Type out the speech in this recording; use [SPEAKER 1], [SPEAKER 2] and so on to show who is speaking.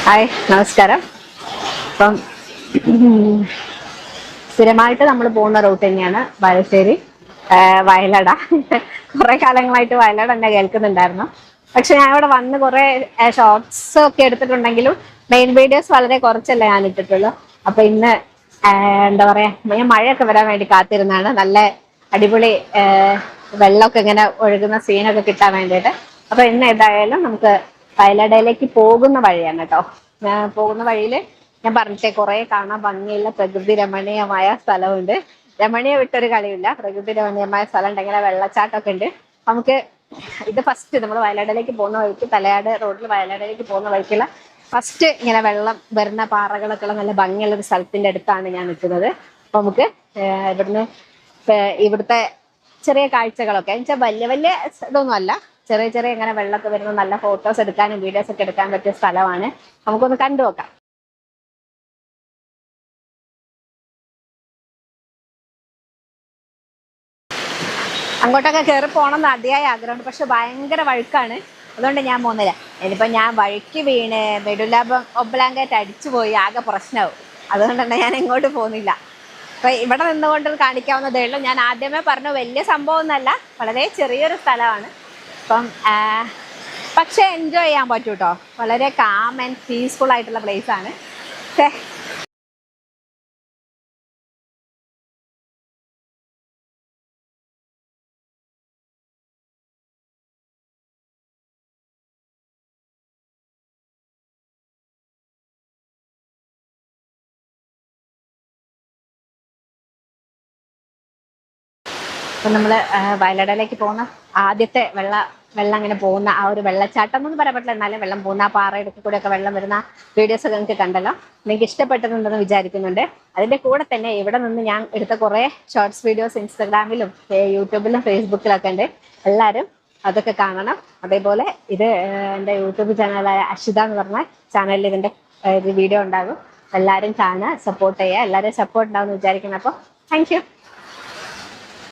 [SPEAKER 1] Hi നമസ്കാരം. അപ്പം സ്ഥിരമായിട്ട് നമ്മൾ പോകുന്ന റൂട്ട് തന്നെയാണ് ബാലുശ്ശേരി വയലട. കുറെ കാലങ്ങളായിട്ട് വയലട തന്നെ കേൾക്കുന്നുണ്ടായിരുന്നു. പക്ഷെ ഞാൻ ഇവിടെ വന്ന് കുറെ ഷോർട്സ് ഒക്കെ എടുത്തിട്ടുണ്ടെങ്കിലും മെയിൻ വീഡിയോസ് വളരെ കുറച്ചല്ലേ ഞാൻ ഇട്ടിട്ടുള്ളൂ. അപ്പൊ ഇന്ന് എന്താ പറയാ, ഞാൻ മഴയൊക്കെ വരാൻ വേണ്ടി കാത്തിരുന്നാണ്. നല്ല അടിപൊളി വെള്ളമൊക്കെ ഇങ്ങനെ ഒഴുകുന്ന സീനൊക്കെ കിട്ടാൻ വേണ്ടിയിട്ട്. അപ്പൊ ഇന്ന് ഏതായാലും നമുക്ക് വയലടയിലേക്ക് പോകുന്ന വഴിയാണ് കേട്ടോ. ഞാൻ പോകുന്ന വഴിയിൽ ഞാൻ പറഞ്ഞിട്ടേ കുറെ കാണാൻ ഭംഗിയുള്ള പ്രകൃതി രമണീയമായ സ്ഥലമുണ്ട്. രമണീയ വിട്ടൊരു കളിയില്ല, പ്രകൃതി രമണീയമായ സ്ഥലം ഉണ്ട്. ഇങ്ങനെ വെള്ളച്ചാട്ടമൊക്കെ ഉണ്ട്. നമുക്ക് ഇത് ഫസ്റ്റ് നമ്മൾ വയനാട്ടിലേക്ക് പോകുന്ന വഴിക്ക്, തലയാട് റോഡിൽ വയനാട്ടിലേക്ക് പോകുന്ന വഴിക്കുള്ള ഫസ്റ്റ് ഇങ്ങനെ വെള്ളം വരുന്ന പാറകളൊക്കെ ഉള്ള നല്ല ഭംഗിയുള്ള ഒരു സ്ഥലത്തിന്റെ അടുത്താണ് ഞാൻ നിൽക്കുന്നത്. അപ്പൊ നമുക്ക് ഇവിടുന്ന് ഇവിടുത്തെ ചെറിയ കാഴ്ചകളൊക്കെ എന്നുവെച്ചാൽ വലിയ വലിയ ഇതൊന്നും അല്ല, ചെറിയ ചെറിയ ഇങ്ങനെ വെള്ളമൊക്കെ വരുന്ന നല്ല ഫോട്ടോസ് എടുക്കാനും വീഡിയോസ് ഒക്കെ എടുക്കാൻ പറ്റിയ സ്ഥലമാണ്. നമുക്കൊന്ന് കണ്ടു നോക്കാം. അങ്ങോട്ടൊക്കെ കയറി പോകണം എന്ന് അതിയായ ആഗ്രഹമുണ്ട്. പക്ഷെ ഭയങ്കര വഴുക്കാണ്, അതുകൊണ്ട് ഞാൻ പോകുന്നില്ല. ഇനിയിപ്പോൾ ഞാൻ വഴുക്കി വീണ് മെഡുല ഒബ്ലാങ്കറ്റ് അടിച്ചു പോയി ആകെ പ്രശ്നമാവും. അതുകൊണ്ട് തന്നെ ഞാൻ എങ്ങോട്ട് പോകുന്നില്ല. അപ്പൊ ഇവിടെ നിന്നുകൊണ്ട് കാണിക്കാവുന്നതേ ഉള്ളൂ. ഞാൻ ആദ്യമേ പറഞ്ഞു വലിയ സംഭവമൊന്നുമല്ല, വളരെ ചെറിയൊരു സ്ഥലമാണ്. അപ്പം പക്ഷെ എൻജോയ് ചെയ്യാൻ പറ്റൂ കേട്ടോ. വളരെ കാം ആൻഡ് പീസ്ഫുൾ ആയിട്ടുള്ള പ്ലേസ് ആണ്. അപ്പം നമ്മൾ വയലടയിലേക്ക് പോകുന്ന ആദ്യത്തെ വെള്ളം അങ്ങനെ പോകുന്ന ആ ഒരു വെള്ളച്ചാട്ടം എന്നൊന്നും പറയാൻ പറ്റില്ല, എന്നാലും വെള്ളം പോകുന്ന ആ പാറയിടയ്ക്ക് കൂടെ ഒക്കെ വെള്ളം വരുന്ന വീഡിയോസ് ഒക്കെ നിങ്ങൾക്ക് കണ്ടല്ലോ. നിങ്ങൾക്ക് ഇഷ്ടപ്പെട്ടിട്ടുണ്ടെന്ന് വിചാരിക്കുന്നുണ്ട്. അതിൻ്റെ കൂടെ തന്നെ ഇവിടെ നിന്ന് ഞാൻ എടുത്ത കുറേ ഷോർട്സ് വീഡിയോസ് ഇൻസ്റ്റാഗ്രാമിലും യൂട്യൂബിലും ഫേസ്ബുക്കിലൊക്കെ ഉണ്ട്. എല്ലാവരും അതൊക്കെ കാണണം. അതേപോലെ ഇത് എൻ്റെ യൂട്യൂബ് ചാനലായ അഷിത എന്ന് പറഞ്ഞ ചാനലിൽ ഇതിൻ്റെ വീഡിയോ ഉണ്ടാകും. എല്ലാവരും കാണുക, സപ്പോർട്ട് ചെയ്യുക. എല്ലാവരും സപ്പോർട്ട് ഉണ്ടാവും എന്ന് വിചാരിക്കണം. അപ്പോൾ താങ്ക് യു.